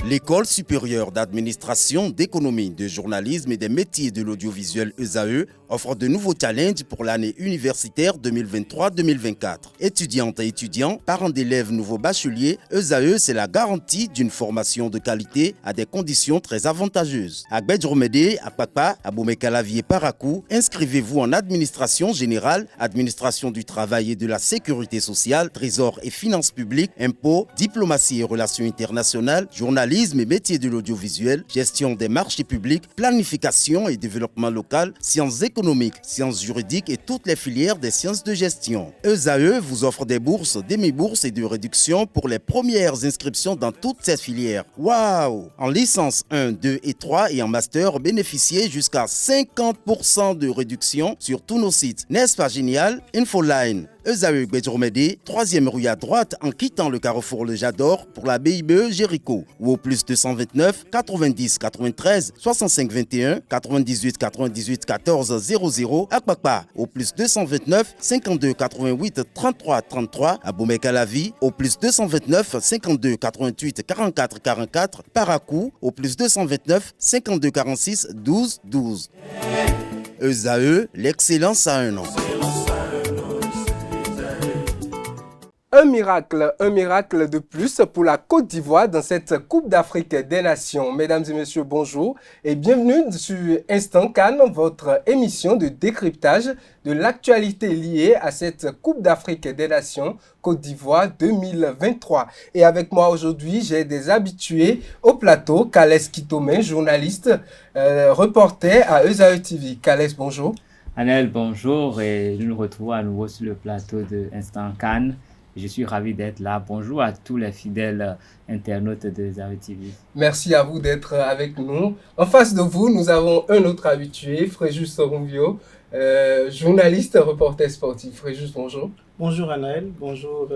L'École supérieure d'administration, d'économie, de journalisme et des métiers de l'audiovisuel ESAE offre de nouveaux challenges pour l'année universitaire 2023-2024. Étudiantes et étudiants, parents d'élèves nouveaux bacheliers, ESAE, c'est la garantie d'une formation de qualité à des conditions très avantageuses. À Gbedjromede, à Papa, à Boumekalavier, Parakou, inscrivez-vous en administration générale, administration du travail et de la sécurité sociale, trésor et finances publiques, impôts, diplomatie et relations internationales, journalisme et métiers de l'audiovisuel, gestion des marchés publics, planification et développement local, sciences économiques, sciences juridiques et toutes les filières des sciences de gestion. ESAE vous offre des bourses, demi-bourses et de réductions pour les premières inscriptions dans toutes ces filières. Waouh! En licence 1, 2 et 3 et en master, bénéficiez jusqu'à 50% de réduction sur tous nos sites. N'est-ce pas génial? Infoline. ESAE Gbedjromede, 3e rue à droite en quittant le carrefour Le Jador pour la BIBE Jéricho ou au plus 229 90 93 65 21 98 98 14 00 à Kpakpa au plus 229 52 88 33 33 à Boumekalavi au plus 229 52 88 44 44 Parakou au plus 229 52 46 12 12. ESAE, l'excellence à un nom. Un miracle de plus pour la Côte d'Ivoire dans cette Coupe d'Afrique des Nations. Mesdames et messieurs, bonjour et bienvenue sur Instant CAN, votre émission de décryptage de l'actualité liée à cette Coupe d'Afrique des Nations Côte d'Ivoire 2023. Et avec moi aujourd'hui, j'ai des habitués au plateau. Kalès Kitome, journaliste, reporter à ESAE TV. Kalès, bonjour. Anel, bonjour et nous nous retrouvons à nouveau sur le plateau de Instant CAN. Je suis ravi d'être là. Bonjour à tous les fidèles internautes de ESAE TV. Merci à vous d'être avec nous. En face de vous, nous avons un autre habitué, Fréjus Sorunvio, journaliste, reporter sportif. Fréjus, bonjour. Bonjour Anaël, bonjour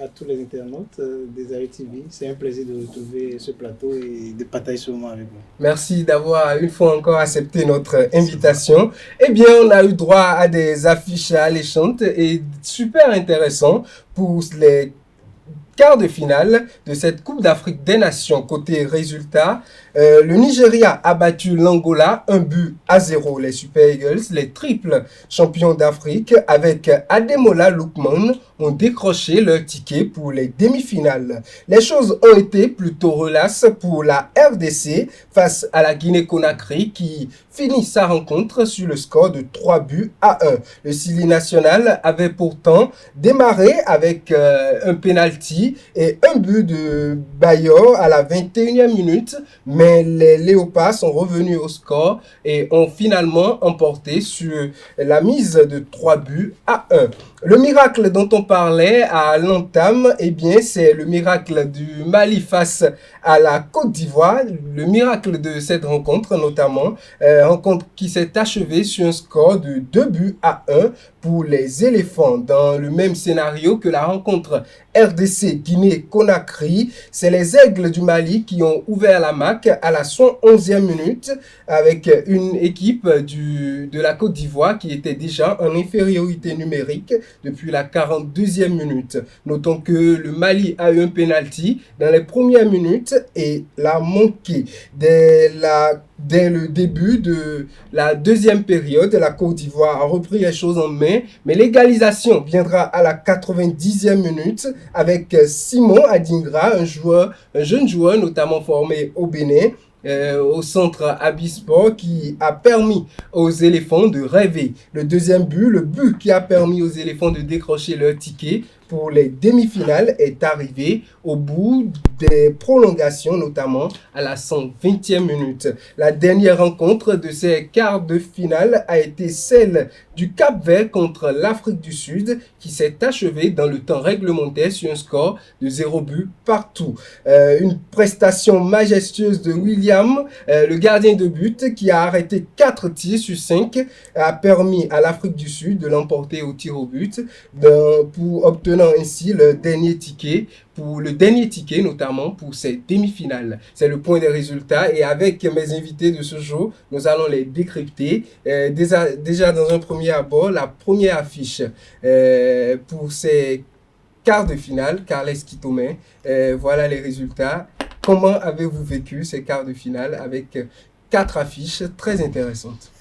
à tous les internautes d'ESAE TV. C'est un plaisir de retrouver ce plateau et de partager ce moment avec vous. Merci d'avoir une fois encore accepté notre invitation. Eh bien, on a eu droit à des affiches alléchantes et super intéressantes pour les quarts de finale de cette Coupe d'Afrique des Nations. Côté résultat, le Nigeria a battu l'Angola 1-0. Les Super Eagles, les triples champions d'Afrique, avec Ademola Lookman, ont décroché leur ticket pour les demi-finales. Les choses ont été plutôt relaxes pour la RDC face à la Guinée-Conakry qui finit sa rencontre sur le score de 3-1. Le Sili national avait pourtant démarré avec un penalty et un but de Bayor à la 21e minute, mais les Léopards sont revenus au score et ont finalement emporté sur la mise de 3-1. Le miracle dont on parlait à l'entame, eh bien, c'est le miracle du Mali face à la Côte d'Ivoire. Le miracle de cette rencontre, notamment, rencontre qui s'est achevée sur un score de 2-1 pour les éléphants. Dans le même scénario que la rencontre RDC Guinée-Conakry, c'est les Aigles du Mali qui ont ouvert la marque à la 111e minute avec une équipe de la Côte d'Ivoire qui était déjà en infériorité numérique depuis la 42e minute. Notons que le Mali a eu un penalty dans les premières minutes et l'a manqué. Dès le début de la deuxième période, la Côte d'Ivoire a repris les choses en main, mais l'égalisation viendra à la 90e minute avec Simon Adingra, un jeune joueur notamment formé au Bénin, au centre Abisport qui a permis aux éléphants de rêver. Le deuxième but, le but qui a permis aux éléphants de décrocher leur ticket pour les demi-finales est arrivé au bout des prolongations, notamment à la 120e minute. La dernière rencontre de ces quarts de finale a été celle du Cap-Vert contre l'Afrique du Sud qui s'est achevée dans le temps réglementaire sur un score de 0 but partout. Une prestation majestueuse de William, le gardien de but qui a arrêté 4 tirs sur 5, a permis à l'Afrique du Sud de l'emporter au tir au but pour obtenir ainsi le dernier ticket notamment pour ces demi-finales. C'est le point des résultats et avec mes invités de ce jour, nous allons les décrypter. Déjà dans un premier abord, la première affiche pour ces quarts de finale, Kalès Kitome. Voilà les résultats. comment avez-vous vécu ces quarts de finale avec 4 affiches très intéressantes?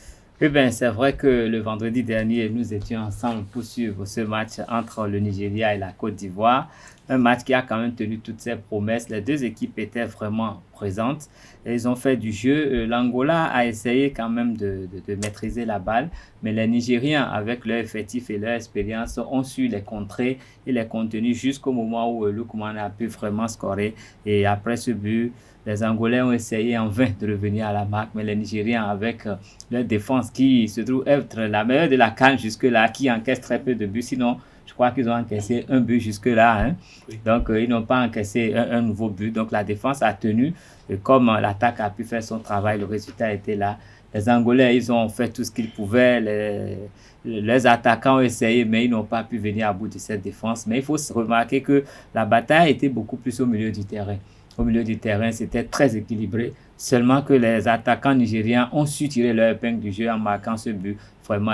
Eh bien, c'est vrai que le vendredi dernier, nous étions ensemble pour suivre ce match entre le Nigeria et la Côte d'Ivoire. Un match qui a quand même tenu toutes ses promesses. Les deux équipes étaient vraiment présentes. Ils ont fait du jeu. L'Angola a essayé quand même de maîtriser la balle, mais les Nigériens, avec leur effectif et leur expérience, ont su les contrer et les contenir jusqu'au moment où Lukman a pu vraiment scorer. Et après ce but, les Angolais ont essayé en vain de revenir à la marque, mais les Nigériens, avec leur défense qui se trouve être la meilleure de la CAN jusque-là, qui encaisse très peu de buts, sinon je crois qu'ils ont encaissé un but jusque-là. Hein. Oui. Donc, ils n'ont pas encaissé un nouveau but. Donc, la défense a tenu. Et comme l'attaque a pu faire son travail, le résultat était là. Les Angolais, ils ont fait tout ce qu'ils pouvaient. Les attaquants ont essayé, mais ils n'ont pas pu venir à bout de cette défense. Mais il faut se remarquer que la bataille était beaucoup plus au milieu du terrain. Au milieu du terrain, c'était très équilibré. Seulement que les attaquants nigériens ont su tirer leur épingle du jeu en marquant ce but vraiment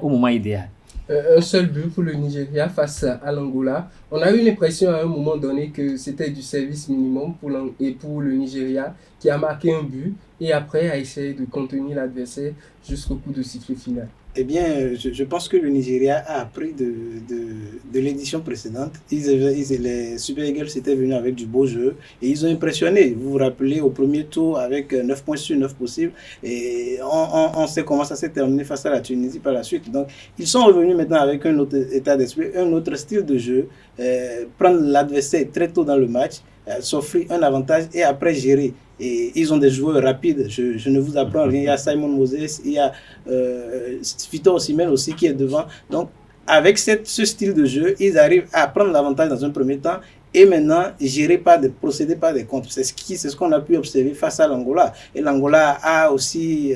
au moment idéal. Un seul but pour le Nigeria face à l'Angola. On a eu l'impression à un moment donné que c'était du service minimum pour le Nigeria qui a marqué un but et après a essayé de contenir l'adversaire jusqu'au coup de sifflet final. Eh bien, je pense que le Nigeria a appris de l'édition précédente. Les Super Eagles étaient venus avec du beau jeu et ils ont impressionné. Vous vous rappelez au premier tour avec 9 points sur 9 possibles et on sait comment ça s'est terminé face à la Tunisie par la suite. Donc, ils sont revenus maintenant avec un autre état d'esprit, un autre style de jeu, prendre l'adversaire très tôt dans le match, s'offrir un avantage et après gérer. Et ils ont des joueurs rapides. Je ne vous apprends rien. Il y a Simon Moses, il y a Victor Osimhen aussi qui est devant. Donc, avec ce style de jeu, ils arrivent à prendre l'avantage dans un premier temps et maintenant procéder par des contres. C'est ce qu'on a pu observer face à l'Angola. Et l'Angola a aussi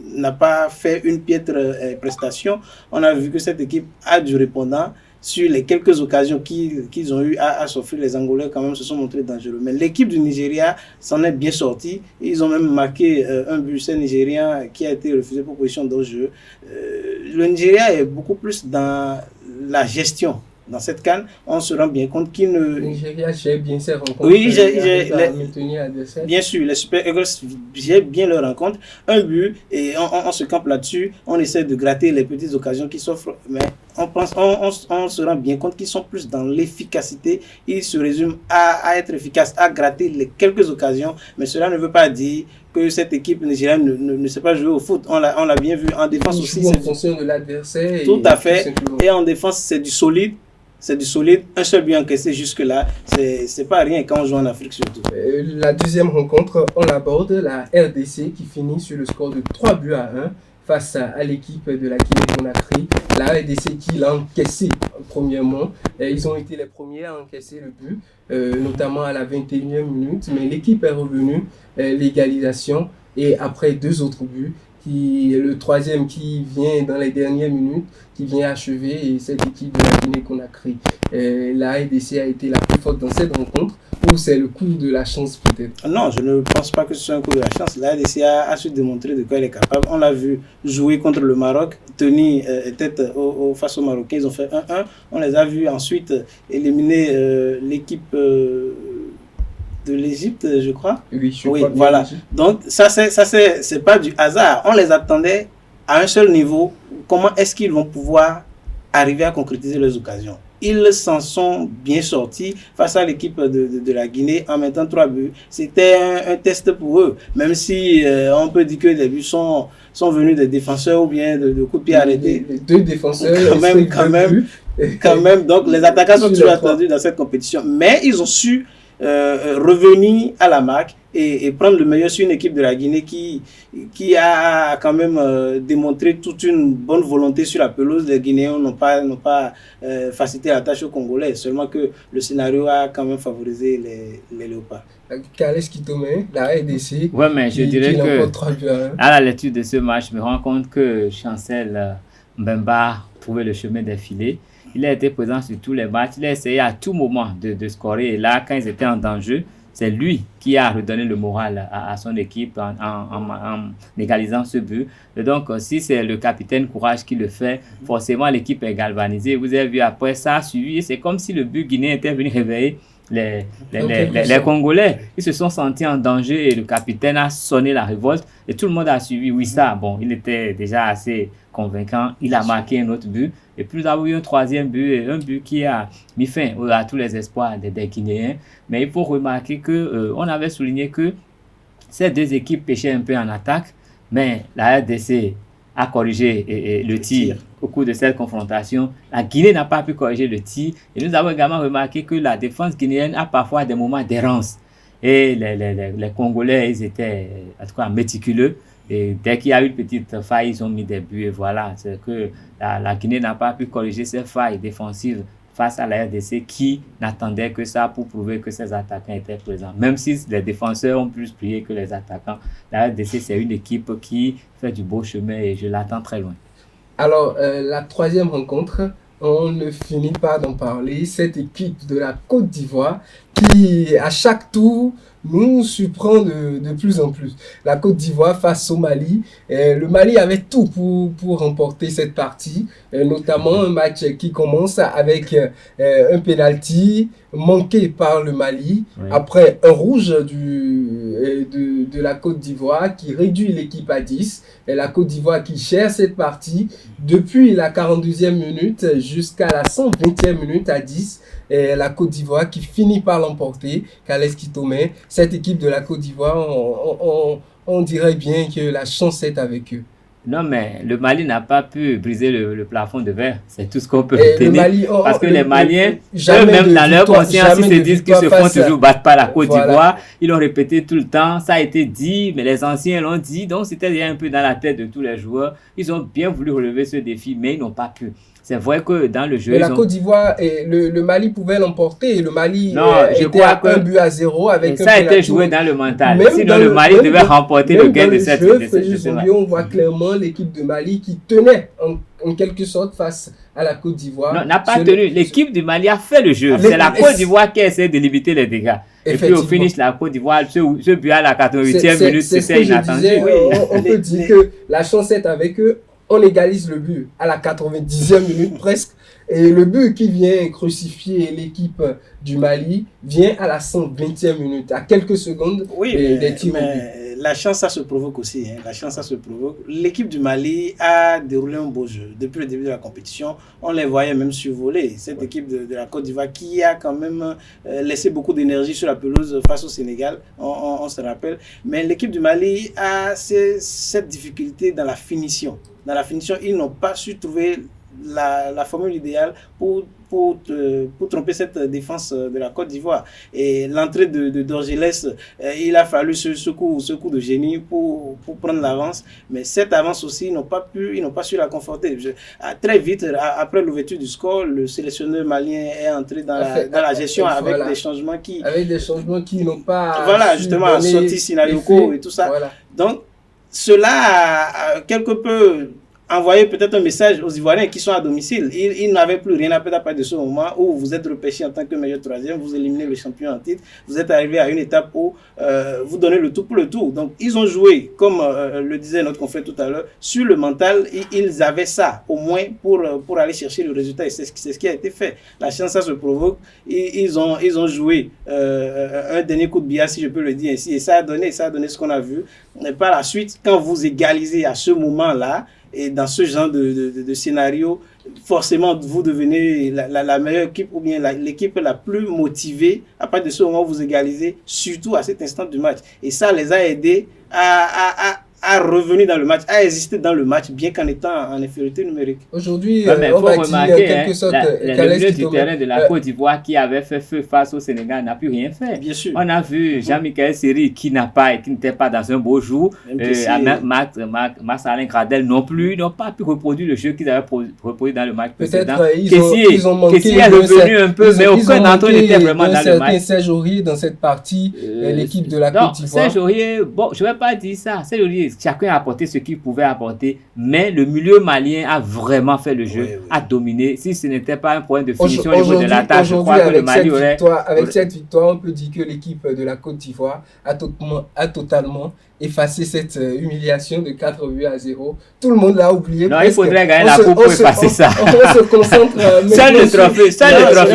n'a pas fait une piètre prestation. On a vu que cette équipe a du répondant. Sur les quelques occasions qu'ils ont eu à s'offrir, les Angolais quand même se sont montrés dangereux. Mais l'équipe du Nigeria s'en est bien sortie. Ils ont même marqué un but nigérien qui a été refusé pour position d'hors-jeu. Le Nigeria est beaucoup plus dans la gestion. Dans cette CAN, on se rend bien compte qu'il ne... Le Nigeria gère bien ses rencontres. Oui, bien sûr, les Super Eagles gèrent bien leurs rencontres. Un but, et on se campe là-dessus. On essaie de gratter les petites occasions qui s'offrent. Mais on se rend bien compte qu'ils sont plus dans l'efficacité. Ils se résument à être efficaces, à gratter les quelques occasions. Mais cela ne veut pas dire que cette équipe nigérienne ne sait pas jouer au foot. On l'a bien vu en défense aussi. En fonction de l'adversaire. Tout à fait. Et en défense, c'est du solide. C'est du solide, un seul but encaissé jusque-là, c'est pas rien quand on joue en Afrique surtout. La deuxième rencontre, on aborde la RDC qui finit sur le score de 3-1 face à l'équipe de la Guinée-Conakry. La RDC qui l'a encaissé premièrement. Ils ont été les premiers à encaisser le but, notamment à la 21e minute, mais l'équipe est revenue, l'égalisation, et après 2 autres buts, le troisième qui vient dans les dernières minutes, qui vient achever cette équipe de la Guinée-Conakry. La RDC a été la plus forte dans cette rencontre, ou c'est le coup de la chance peut-être? Non, je ne pense pas que ce soit un coup de la chance. La RDC a su démontrer de quoi elle est capable. On l'a vu jouer contre le Maroc, tenir tête face aux Marocains, ils ont fait 1-1. On les a vus ensuite éliminer l'équipe... de l'Égypte, je crois. Oui, je crois. Voilà. Donc, ça, c'est pas du hasard. On les attendait à un seul niveau. Comment est-ce qu'ils vont pouvoir arriver à concrétiser leurs occasions? Ils s'en sont bien sortis face à l'équipe de la Guinée en mettant 3 buts. C'était un test pour eux. Même si on peut dire que les buts sont venus des défenseurs ou bien de coups de pied arrêtés. 2 défenseurs. Quand même. Donc, les attaquants sont toujours attendus dans cette compétition. Mais ils ont su revenir à la marque et prendre le meilleur sur une équipe de la Guinée qui a quand même démontré toute une bonne volonté sur la pelouse. Les Guinéens n'ont pas facilité la tâche aux Congolais, seulement que le scénario a quand même favorisé les Léopards. Carles Kitome, la RDC. Ouais, mais je dirais que à la lecture de ce match, je me rends compte que Chancel Mbemba trouvait le chemin des filets. Il a été présent sur tous les matchs. Il a essayé à tout moment de scorer. Et là, quand ils étaient en danger, c'est lui qui a redonné le moral à son équipe en égalisant ce but. Et donc, si c'est le capitaine Courage qui le fait, forcément, l'équipe est galvanisée. Vous avez vu, après ça a suivi. C'est comme si le but guinéen était venu réveiller les Congolais, ils se sont sentis en danger et le capitaine a sonné la révolte et tout le monde a suivi Wissa. Bon, il était déjà assez convaincant. Il a marqué un autre but et puis nous avons eu un troisième but, un but qui a mis fin à tous les espoirs des Guinéens. Mais il faut remarquer que on avait souligné que ces deux équipes pêchaient un peu en attaque, mais la RDC a corrigé le tir au cours de cette confrontation. La Guinée n'a pas pu corriger le tir et nous avons également remarqué que la défense guinéenne a parfois des moments d'errance. Et les Congolais, ils étaient en tout cas méticuleux. Et dès qu'il y a eu une petite faille, ils ont mis des buts. Et voilà, c'est que la Guinée n'a pas pu corriger ses failles défensives face à la RDC qui n'attendait que ça pour prouver que ses attaquants étaient présents. Même si les défenseurs ont plus prié que les attaquants, la RDC, c'est une équipe qui fait du beau chemin et je l'attends très loin. Alors, la troisième rencontre, on ne finit pas d'en parler. Cette équipe de la Côte d'Ivoire qui, à chaque tour, nous surprend de plus en plus. La Côte d'Ivoire face au Mali. Le Mali avait tout pour remporter cette partie, notamment un match qui commence avec un penalty manqué par le Mali, oui. Après un rouge de la Côte d'Ivoire qui réduit l'équipe à 10. Et la Côte d'Ivoire qui gère cette partie depuis la 42e minute jusqu'à la 120e minute à 10. Et la Côte d'Ivoire qui finit par l'emporter, Kales Kitome. Cette équipe de la Côte d'Ivoire, on dirait bien que la chance est avec eux. Non, mais le Mali n'a pas pu briser le plafond de verre. C'est tout ce qu'on peut retenir. Parce que les Maliens, eux-mêmes, dans leur conscience, ils se disent qu'ils se font toujours battre par la Côte d'Ivoire. Ils l'ont répété tout le temps. Ça a été dit, mais les anciens l'ont dit. Donc, c'était déjà un peu dans la tête de tous les joueurs. Ils ont bien voulu relever ce défi, mais ils n'ont pas pu. C'est vrai que dans le jeu... Mais la Côte d'Ivoire, le Mali pouvait l'emporter. Le Mali était à 1-0 avec ça a été joué dans le mental. Sinon, le Mali devait remporter le gain de cette match. On voit clairement l'équipe de Mali qui tenait en quelque sorte face à la Côte d'Ivoire. Non, n'a pas tenu. L'équipe du Mali a fait le jeu. C'est la Côte d'Ivoire qui essaie de limiter les dégâts. Et puis au finish, la Côte d'Ivoire, ce but à la 88e minute, c'était inattendu. On peut dire que la chance est avec eux. On égalise le but à la 90e minute presque. Et le but qui vient crucifier l'équipe du Mali vient à la 120e minute, à quelques secondes des tirs au but. La chance, ça se provoque aussi. La chance, ça se provoque. L'équipe du Mali a déroulé un beau jeu. Depuis le début de la compétition, on les voyait même survoler. Cette équipe de la Côte d'Ivoire qui a quand même laissé beaucoup d'énergie sur la pelouse face au Sénégal, on se rappelle. Mais l'équipe du Mali a cette difficulté dans la finition. Dans la finition, ils n'ont pas su trouver la formule idéale pour tromper cette défense de la Côte d'Ivoire. Et l'entrée de Dorgelès, il a fallu ce coup de génie pour prendre l'avance. Mais cette avance aussi, ils n'ont pas su la conforter. Très vite, après l'ouverture du score, le sélectionneur malien est entré dans la gestion avec des changements qui... Avec des changements qui n'ont pas... Voilà, justement, sorti Sinayoko et tout ça. Voilà. Donc, cela a quelque peu envoyer peut-être un message aux Ivoiriens qui sont à domicile. Ils n'avaient plus rien à perdre à partir de ce moment où vous êtes repêché en tant que meilleur troisième, vous éliminez le champion en titre, vous êtes arrivé à une étape où vous donnez le tout pour le tout. Donc ils ont joué, comme le disait notre confrère tout à l'heure, sur le mental. Ils avaient ça au moins pour aller chercher le résultat et c'est ce qui a été fait. La chance, ça se provoque. Ils ont joué un dernier coup de billard, si je peux le dire ainsi, et ça a donné ce qu'on a vu. Mais par la suite, quand vous égalisez à ce moment-là, et dans ce genre de scénario, forcément, vous devenez la meilleure équipe ou bien l'équipe la plus motivée à partir de ce moment où vous égalisez, surtout à cet instant du match. Et ça les a aidés à revenir dans le match, à exister dans le match, bien qu'en étant en infériorité numérique. Aujourd'hui, on va remarquer, quelque sorte, le milieu du terrain de la Côte d'Ivoire qui avait fait feu face au Sénégal n'a plus rien fait. Bien sûr. On a vu Jean-Michel Seri qui n'était pas dans un beau jour, Max Alain Gradel non plus, n'ont pas pu reproduire le jeu qu'ils avaient reproduit dans le match précédent. Ils ont manqué. Kessie est revenu un peu, mais aucun d'entre eux n'était vraiment dans le match. Serge Aurier dans cette partie, l'équipe de la Côte d'Ivoire. Serge Aurier, bon, je ne vais pas dire ça. Serge Aurier, chacun a apporté ce qu'il pouvait apporter, mais le milieu malien a vraiment fait le jeu, a dominé. Si ce n'était pas un problème de finition au niveau de l'attaque, je crois que le Mali aurait... Avec cette victoire, on peut dire que l'équipe de la Côte d'Ivoire a totalement effacer cette humiliation de 4-0. Tout le monde l'a oublié. Non, il faudrait gagner la coupe pour effacer ça. On se concentre. Seul le trophée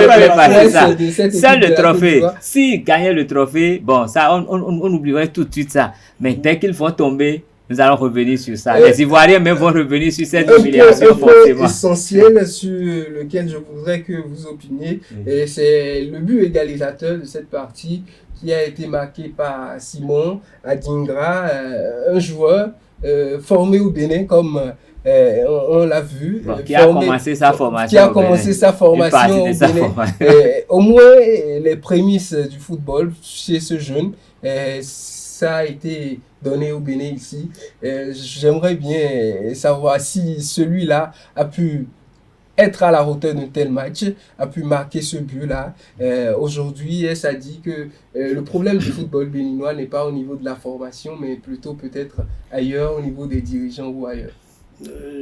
peut effacer ça. Seul le trophée. S'ils gagnaient le trophée, bon, ça, on oublierait tout de suite ça. Mais dès qu'ils vont tomber, nous allons revenir sur ça. Les Ivoiriens même vont revenir sur cette humiliation forcément. Un point essentiel sur lequel je voudrais que vous opiniez, et c'est le but égalisateur de cette partie qui a été marqué par Simon Adingra, un joueur formé au Bénin comme on l'a vu. Bon, qui a commencé sa formation. Qui a commencé sa formation au Bénin. Au moins, les prémices du football chez ce jeune, ça a été donné au Bénin ici. J'aimerais bien savoir si celui-là a pu être à la hauteur d'un tel match, a pu marquer ce but-là. Aujourd'hui, ça dit que le problème du football béninois n'est pas au niveau de la formation, mais plutôt peut-être ailleurs, au niveau des dirigeants ou ailleurs.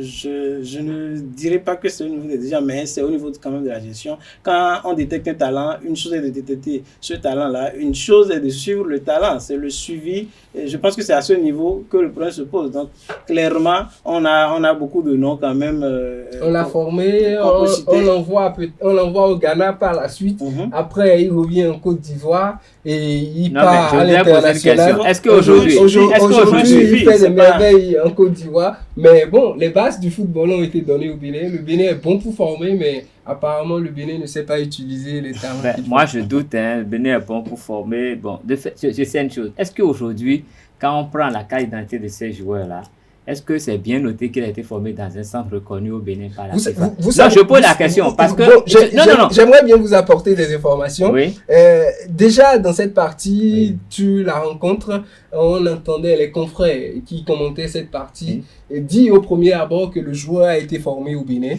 Je ne dirais pas que c'est au niveau des dirigeants, mais c'est au niveau quand même de la gestion. Quand on détecte un talent, une chose est de détecter ce talent-là, une chose est de suivre le talent, c'est le suivi. Et je pense que c'est à ce niveau que le problème se pose. Donc, clairement, on a beaucoup de noms quand même. On l'a formé, on l'envoie au Ghana par la suite. Après, il revient en Côte d'Ivoire et il part à l'international. Est-ce qu'aujourd'hui, il fait des merveilles en Côte d'Ivoire? Mais bon, les bases du football ont été données au Bénin. Le Bénin est bon pour former, mais apparemment, le Bénin ne sait pas utiliser les talents. Moi, je doute, le Bénin est bon pour former. Bon, de fait, je sais une chose. Est-ce qu'aujourd'hui, quand on prend la carte d'identité de ces joueurs-là, est-ce que c'est bien noté qu'il a été formé dans un centre reconnu au Bénin par la FIFA? Je pose la question parce que... Non. J'aimerais bien vous apporter des informations. Oui. Déjà, dans cette partie, tu la rencontres, on entendait les confrères qui commentaient cette partie dit au premier abord que le joueur a été formé au Bénin.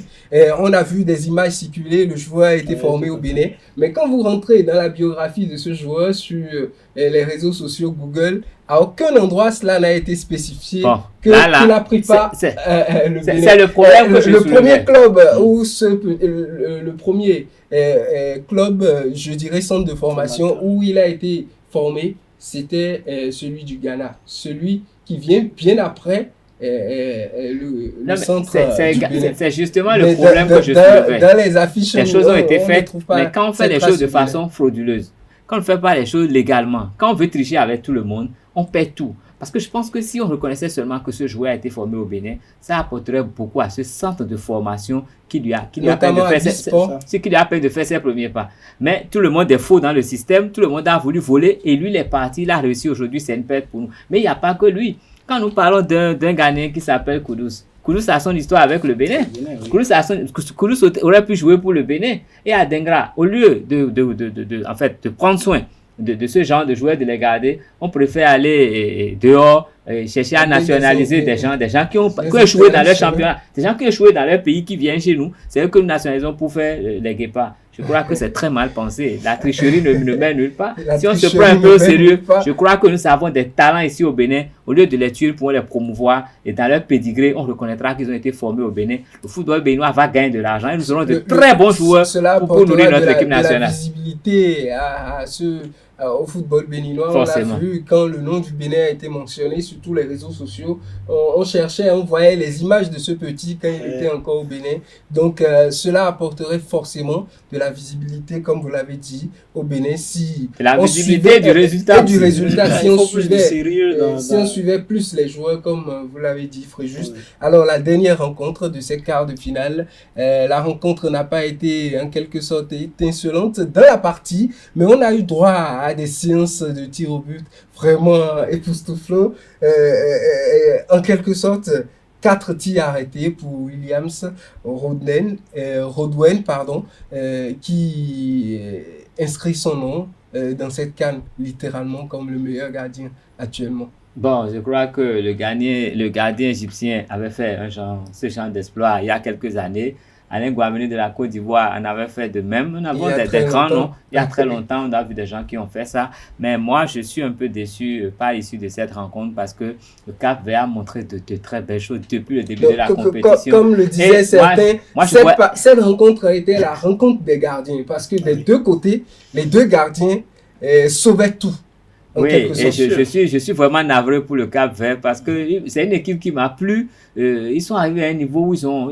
On a vu des images circuler, le joueur a été formé au Bénin. Mais quand vous rentrez dans la biographie de ce joueur sur les réseaux sociaux Google, à aucun endroit cela n'a été spécifié qu'il n'a pris pas le Bénin. C'est le problème que je le premier club où le premier club, je dirais centre de formation où il a été formé, c'était celui du Ghana. Celui qui vient bien après le centre du Bénin. C'est justement le problème que je soulevais. Dans les affiches, les choses ont été faites, mais quand on fait les choses de façon frauduleuse, quand on ne fait pas les choses légalement, quand on veut tricher avec tout le monde, on perd tout. Parce que je pense que si on reconnaissait seulement que ce joueur a été formé au Bénin, ça apporterait beaucoup à ce centre de formation qui lui a permis de faire ses premiers pas. Mais tout le monde est faux dans le système, tout le monde a voulu voler et lui il est parti, il a réussi aujourd'hui, c'est une perte pour nous. Mais il n'y a pas que lui. Quand nous parlons d'un Ghanéen qui s'appelle Kudus, Kudus a son histoire avec le Bénin. Kudus aurait pu jouer pour le Bénin. Et Adingra, au lieu de prendre soin de ce genre de joueurs, de les garder, on préfère aller dehors, chercher à nationaliser des gens qui ont échoué dans leur championnat, des gens qui ont échoué dans leur pays, qui viennent chez nous. C'est eux que nous nationalisons pour faire les guépards. Je crois que c'est très mal pensé. La tricherie ne mène nulle part. Si on se prend un peu au sérieux, je crois que nous avons des talents ici au Bénin. Au lieu de les tuer pour les promouvoir, et dans leur pédigré, on reconnaîtra qu'ils ont été formés au Bénin. Le football béninois va gagner de l'argent et nous aurons de très bons joueurs pour nourrir notre équipe nationale. La visibilité au football béninois. Forcément. On a vu quand le nom du Bénin a été mentionné sur tous les réseaux sociaux, on cherchait, on voyait les images de ce petit quand il était encore au Bénin. Donc cela apporterait forcément de la visibilité, comme vous l'avez dit, au Bénin. Si la visibilité du résultat. Si on suivait plus les joueurs, comme vous l'avez dit, Fréjus. Alors la dernière rencontre de ces quarts de finale, la rencontre n'a pas été en quelque sorte étincelante dans la partie, mais on a eu droit à des séances de tir au but vraiment époustouflantes. En quelque sorte, 4 tirs arrêtés pour Williams Rodwen, qui inscrit son nom dans cette CAN littéralement comme le meilleur gardien actuellement. Bon, je crois que le gardien égyptien avait fait ce genre d'exploit il y a quelques années. Alain Guamini de la Côte d'Ivoire en avait fait de même. Nous avons des grands noms. Il y a très longtemps, on a vu des gens qui ont fait ça. Mais moi, je suis un peu déçu par l'issue de cette rencontre parce que le Cap-Vert a montré de très belles choses depuis le début de la compétition. Comme le disaient certains, cette rencontre a été la rencontre des gardiens parce que des deux côtés, les deux gardiens sauvaient tout. Oui, et je suis vraiment navré pour le Cap-Vert parce que c'est une équipe qui m'a plu. Ils sont arrivés à un niveau où ils ont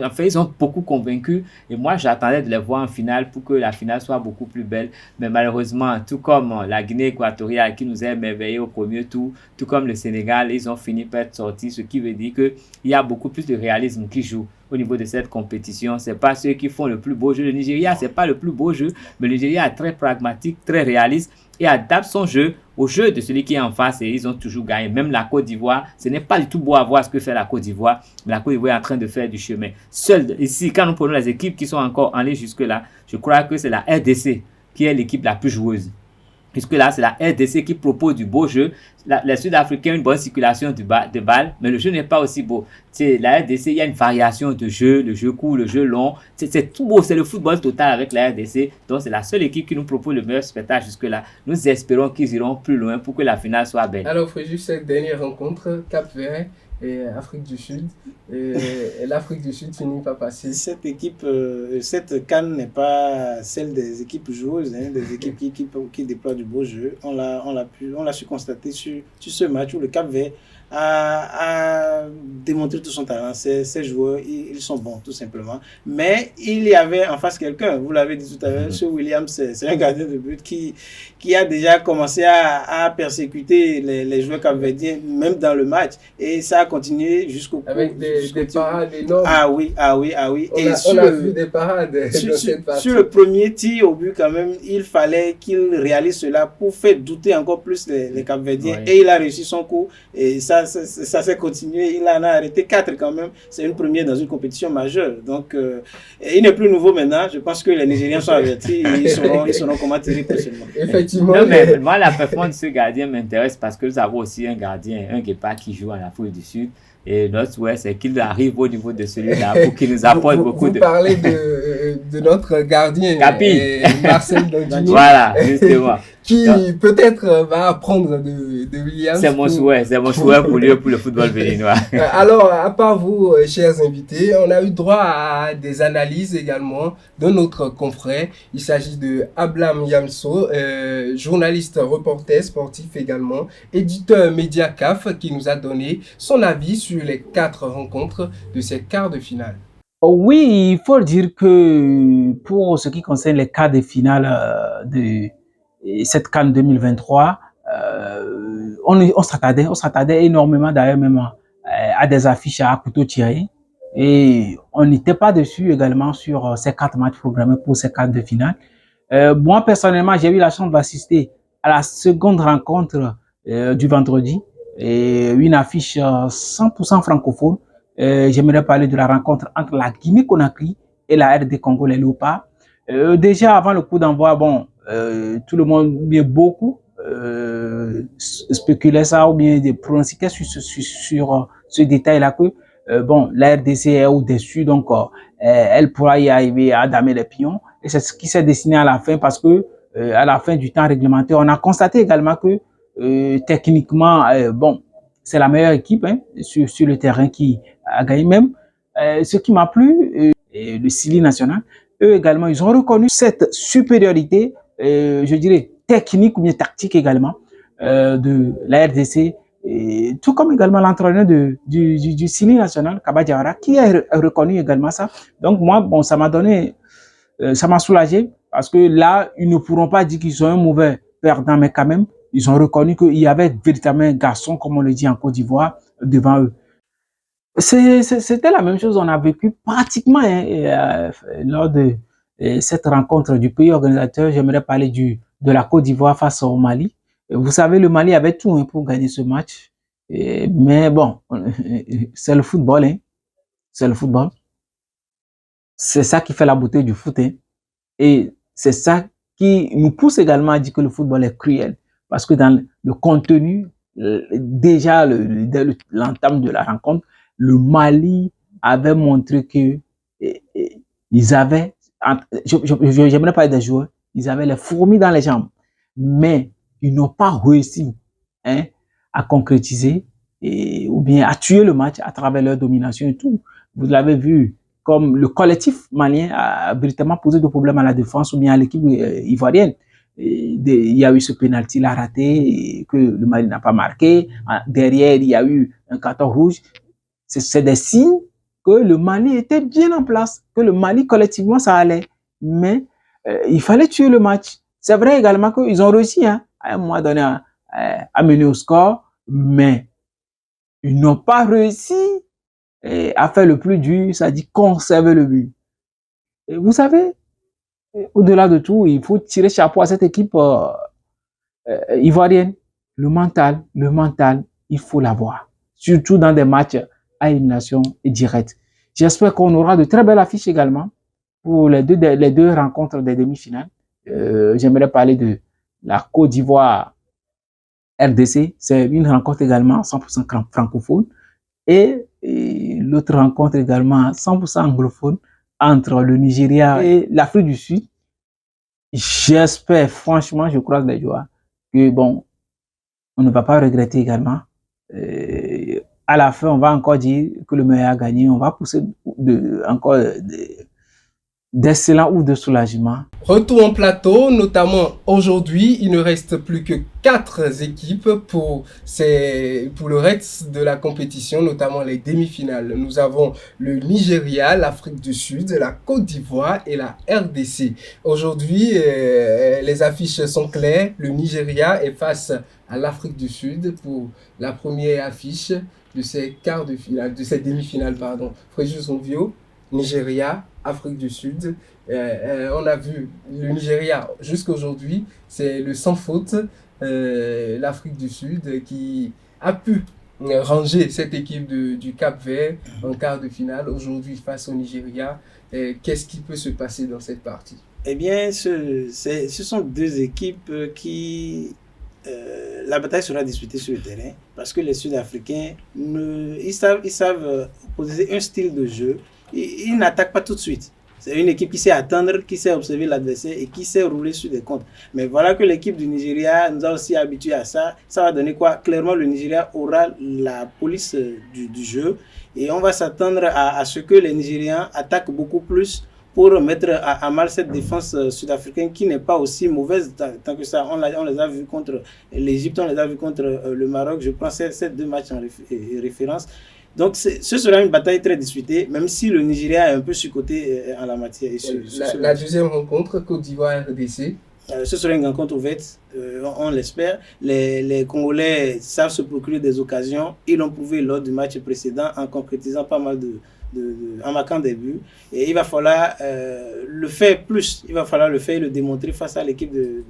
beaucoup convaincu. Et moi, j'attendais de les voir en finale pour que la finale soit beaucoup plus belle. Mais malheureusement, tout comme la Guinée équatoriale qui nous a émerveillés au premier tour, tout comme le Sénégal, ils ont fini par être sortis. Ce qui veut dire qu'il y a beaucoup plus de réalisme qui joue au niveau de cette compétition. C'est pas ceux qui font le plus beau jeu. Le Nigeria, c'est pas le plus beau jeu, mais le Nigeria est très pragmatique, très réaliste et adapte son jeu au jeu de celui qui est en face et ils ont toujours gagné. Même la Côte d'Ivoire, ce n'est pas du tout beau à voir ce que fait la Côte d'Ivoire, mais la Côte d'Ivoire est en train de faire du chemin. Seul ici, quand nous prenons les équipes qui sont encore allées jusque-là, je crois que c'est la RDC qui est l'équipe la plus joueuse. Puisque là, c'est la RDC qui propose du beau jeu. Les Sud-Africains ont une bonne circulation de balles, mais le jeu n'est pas aussi beau. La RDC, il y a une variation de jeu, le jeu court, le jeu long. C'est tout beau, c'est le football total avec la RDC. Donc, c'est la seule équipe qui nous propose le meilleur spectacle jusque-là. Nous espérons qu'ils iront plus loin pour que la finale soit belle. Alors, Fréjus, cette dernière rencontre, Cap-Vert et Afrique du Sud. Et l'Afrique du Sud finit par passer. Cette équipe, cette CAN n'est pas celle des équipes joueuses, des équipes qui déploient du beau jeu. On l'a su constater sur ce match où le Cap-Vert a démontré tout son talent. Ces joueurs, ils sont bons, tout simplement. Mais il y avait en face quelqu'un, vous l'avez dit tout à l'heure, ce Williams, c'est un gardien de but qui a déjà commencé à persécuter les joueurs capverdiens, même dans le match. Et ça a continué jusqu'au bout. Avec des parades énormes. Ah oui. On a vu des parades dans cette partie. Sur le premier tir au but, quand même, il fallait qu'il réalise cela pour faire douter encore plus les Capverdiens. Ouais. Et il a réussi son coup. Et ça s'est continué. Il en a arrêté 4 quand même. C'est une première dans une compétition majeure. Donc, il n'est plus nouveau maintenant. Je pense que les Nigériens sont avertis. Ils sauront comment tirer prochainement. Effectivement. Non, mais moi, la performance de ce gardien m'intéresse parce que nous avons aussi un gardien, un Guépard qui joue en Afrique du Sud. Et notre souhait, c'est qu'il arrive au niveau de celui-là pour qu'il nous apporte beaucoup de... Vous parlez de notre gardien, Marcel Dondini. Voilà, justement. Qui peut-être va apprendre de Williams. C'est mon souhait pour lui, pour le football béninois. Alors, à part vous, chers invités, on a eu droit à des analyses également de notre confrère. Il s'agit de Ablam Yamso, journaliste, reporter sportif également, éditeur Média CAF, qui nous a donné son avis sur les 4 rencontres de ces quarts de finale. Oui, il faut dire que pour ce qui concerne les quarts de finale de cette CAN 2023, on s'attardait énormément d'ailleurs même à des affiches à couteau tiré et on n'était pas dessus également sur ces 4 matchs programmés pour ces quarts de finale. Moi personnellement, j'ai eu la chance d'assister à la seconde rencontre du vendredi et une affiche 100% francophone. J'aimerais parler de la rencontre entre la Guinée-Conakry et la RD Congo, les Léopards. Déjà avant le coup d'envoi, tout le monde, bien beaucoup, spéculait ça ou bien pronostiquait sur ce détail-là que, la RDC est au-dessus, donc elle pourra y arriver à damer les pions. Et c'est ce qui s'est dessiné à la fin parce que, à la fin du temps réglementaire, on a constaté également que, techniquement, c'est la meilleure équipe sur le terrain qui a gagné même. Ce qui m'a plu, le Sili national, eux également, ils ont reconnu cette supériorité, je dirais technique ou bien tactique également, de la RDC, et tout comme également l'entraîneur du Sili national, Kaba Diawara, qui a reconnu également ça. Donc moi, ça m'a donné, ça m'a soulagé, parce que là, ils ne pourront pas dire qu'ils sont un mauvais perdant, mais quand même, ils ont reconnu qu'il y avait véritablement un garçon, comme on le dit en Côte d'Ivoire, devant eux. C'était la même chose, on a vécu pratiquement lors de cette rencontre du pays organisateur. J'aimerais parler de la Côte d'Ivoire face au Mali. Vous savez, le Mali avait tout pour gagner ce match. Mais bon, c'est le football. C'est le football. C'est ça qui fait la beauté du foot. Et c'est ça qui nous pousse également à dire que le football est cruel. Parce que dans le contenu, déjà l'entame de la rencontre, le Mali avait montré que ils avaient, j'aimerais parler des joueurs, ils avaient les fourmis dans les jambes, mais ils n'ont pas réussi hein, à concrétiser ou bien à tuer le match à travers leur domination et tout. Vous l'avez vu, comme le collectif malien a véritablement posé de problèmes à la défense ou bien à l'équipe ivoirienne. Il y a eu ce penalty-là raté que le Mali n'a pas marqué. Derrière, il y a eu un carton rouge. C'est des signes que le Mali était bien en place, que le Mali, collectivement, ça allait. Mais il fallait tuer le match. C'est vrai également qu'ils ont réussi hein, à un moment donné à mener au score, mais ils n'ont pas réussi à faire le plus dur, c'est-à-dire conserver le but. Et vous savez, au-delà de tout, il faut tirer chapeau à cette équipe ivoirienne. Le mental, il faut l'avoir. Surtout dans des matchs à élimination directe. J'espère qu'on aura de très belles affiches également pour les deux rencontres des demi-finales. J'aimerais parler de la Côte d'Ivoire RDC. C'est une rencontre également 100% francophone. Et l'autre rencontre également 100% anglophone entre le Nigeria et l'Afrique du Sud. J'espère, franchement, je croise les doigts, que bon, on ne va pas regretter également. À la fin, on va encore dire que le meilleur a gagné. On va pousser encore d'excellents ou de soulagement. Retour en plateau, notamment aujourd'hui, il ne reste plus que 4 équipes pour le reste de la compétition, notamment les demi-finales. Nous avons le Nigeria, l'Afrique du Sud, la Côte d'Ivoire et la RDC. Aujourd'hui, les affiches sont claires. Le Nigeria est face à l'Afrique du Sud pour la première affiche de ces quarts de finale, de ces demi-finales, pardon. Fréjus Onvio, Nigeria, Afrique du Sud. On a vu le Nigeria jusqu'à aujourd'hui, c'est le sans faute, l'Afrique du Sud qui a pu ranger cette équipe du Cap-Vert en quart de finale aujourd'hui face au Nigeria. Qu'est-ce qui peut se passer dans cette partie? Eh bien, ce sont 2 équipes qui... la bataille sera disputée sur le terrain parce que les Sud-Africains, ils savent poser un style de jeu. Ils n'attaquent pas tout de suite. C'est une équipe qui sait attendre, qui sait observer l'adversaire et qui sait rouler sur des comptes. Mais voilà que l'équipe du Nigeria nous a aussi habitués à ça. Ça va donner quoi? Clairement, le Nigeria aura la police du jeu et on va s'attendre à ce que les Nigériens attaquent beaucoup plus pour mettre à mal cette défense sud-africaine qui n'est pas aussi mauvaise tant que ça. On les a vus contre l'Égypte, on les a vus contre le Maroc. Je prends ces 2 matchs en référence. Donc, ce sera une bataille très disputée, même si le Nigeria est un peu surcoté en la matière. La deuxième rencontre, Côte d'Ivoire-RDC. Ce sera une rencontre ouverte, on l'espère. Les Congolais savent se procurer des occasions. Ils l'ont prouvé lors du match précédent en concrétisant pas mal en marquant des buts. Et il va falloir le faire plus. Il va falloir le faire et le démontrer face à l'équipe de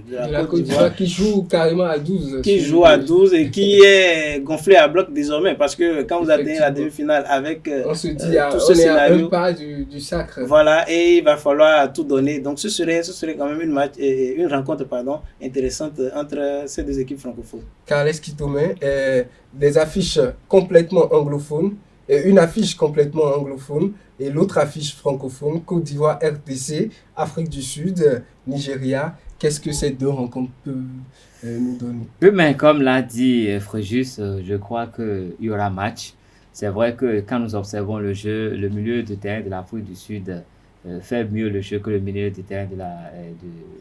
la Côte d'Ivoire. Qui joue carrément à 12. Qui joue à 12 et qui est gonflé à bloc désormais. Parce que quand vous atteignez la demi-finale avec on se dit, tout ce scénario, un pas du sacre. Voilà, et il va falloir tout donner. Donc ce serait quand même une rencontre intéressante entre ces 2 équipes francophones. Carles Kitome, des affiches complètement anglophones. Une affiche complètement anglophone et l'autre affiche francophone, Côte d'Ivoire, RDC, Afrique du Sud, Nigeria. Qu'est-ce que ces 2 rencontres peuvent nous donner? Oui, mais comme l'a dit Fréjus, je crois qu'il y aura match. C'est vrai que quand nous observons le jeu, le milieu de terrain de l'Afrique du Sud fait mieux le jeu que le milieu de terrain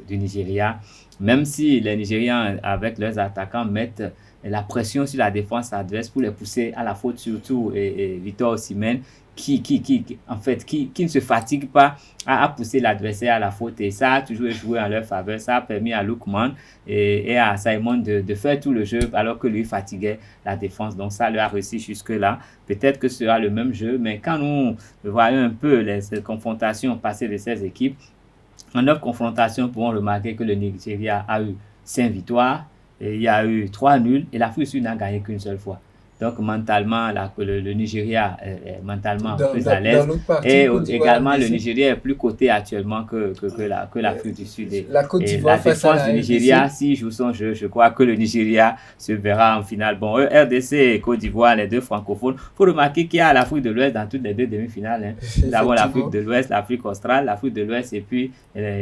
du Nigeria. Même si les Nigérians, avec leurs attaquants, mettent la pression sur la défense adverse pour les pousser à la faute, surtout et Victor Osimhen qui ne se fatigue pas à pousser l'adversaire à la faute, et ça a toujours joué en leur faveur. Ça a permis à Lookman et à Simon de faire tout le jeu alors que lui fatiguait la défense. Donc ça lui a réussi jusque-là. Peut-être que ce sera le même jeu, mais quand nous voyons un peu les confrontations passées de ces équipes, en 9 confrontations, nous pouvons remarquer que le Nigeria a eu 5 victoires, et il y a eu 3 nuls et l'Afrique du Sud n'a gagné qu'une seule fois. Donc, mentalement, le Nigeria est mentalement plus Dans à l'aise. l'autre partie, Et Côte d'Ivoire, également, le RDC. Nigeria est plus coté actuellement que l'Afrique du Sud. La Côte Et d'Ivoire la face à défense la du Nigeria, RDC. s'il joue son jeu, je crois que le Nigeria se verra en finale. Bon, RDC et Côte d'Ivoire, les deux francophones. Il faut remarquer qu'il y a l'Afrique de l'Ouest dans toutes les deux demi-finales. Hein. Nous avons l'Afrique de l'Ouest, l'Afrique australe, l'Afrique de l'Ouest et puis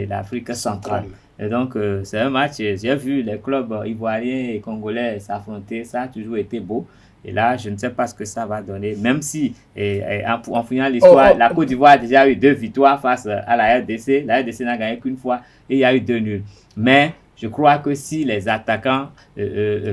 l'Afrique centrale. Et donc, c'est un match, j'ai vu les clubs ivoiriens et congolais s'affronter, ça a toujours été beau. Et là, je ne sais pas ce que ça va donner, même si, en finale l'histoire, la Côte d'Ivoire a déjà eu 2 victoires face à la RDC. La RDC n'a gagné qu'une fois et il y a eu 2 nuls. Mais je crois que si les attaquants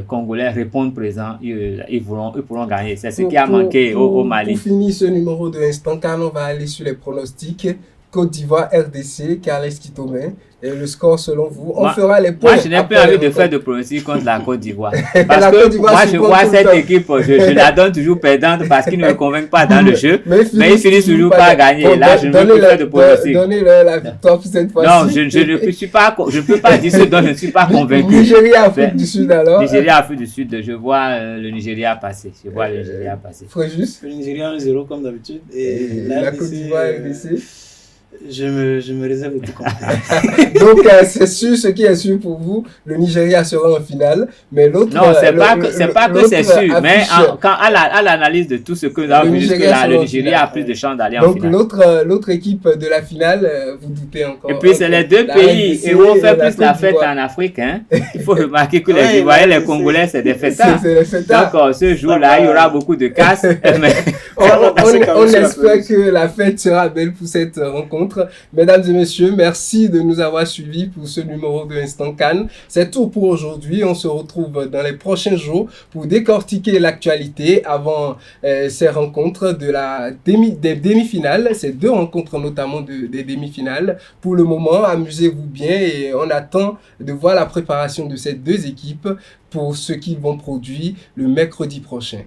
congolais répondent présents, ils pourront gagner. C'est ce qui a manqué au Mali. Pour finir ce numéro de Instant Can, on va aller sur les pronostics. Côte d'Ivoire, RDC, Carles Quitomain. Et le score selon vous, on fera les points. Moi, je n'ai plus envie de faire de pronostic contre la Côte d'Ivoire. Parce La que Côte d'Ivoire moi, je vois cette équipe, je la donne toujours perdante parce qu'ils ne me convainquent pas dans le jeu. Mais ils finissent toujours par gagner. Bon, là, je ne veux plus faire de pronostic. Donnez-leur la victoire pour cette fois-ci. Non, je ne peux pas dire ce dont je ne suis pas convaincu. Nigeria, Afrique du Sud alors. Nigeria, Afrique du Sud, je vois le Nigeria passer. Je vois le Nigeria passer. Fréjus. Le Nigeria 1-0 comme d'habitude. Et la Côte d'Ivoire, RDC. Je me réserve de tout commentaire. Donc, c'est sûr, ce qui est sûr pour vous, le Nigeria sera en finale, mais l'autre... Non, c'est pas que c'est sûr, mais quand à l'analyse de tout ce que nous avons vu jusque-là, le Nigeria a plus de chances d'aller en finale. Donc, l'autre équipe de la finale, vous doutez encore. Et puis, c'est les deux pays et où on fait plus la fête en Afrique. Hein. Il faut remarquer que les Ivoiriens et les Congolais, c'est des fêtards. Donc, ce jour-là, il y aura beaucoup de casse. On espère que la fête sera belle pour cette rencontre. Mesdames et messieurs, merci de nous avoir suivis pour ce numéro de Instant Can. C'est tout pour aujourd'hui. On se retrouve dans les prochains jours pour décortiquer l'actualité avant ces rencontres des demi-finales. Ces 2 rencontres notamment des demi-finales. Pour le moment, amusez-vous bien et on attend de voir la préparation de ces 2 équipes pour ce qu'ils vont produire le mercredi prochain.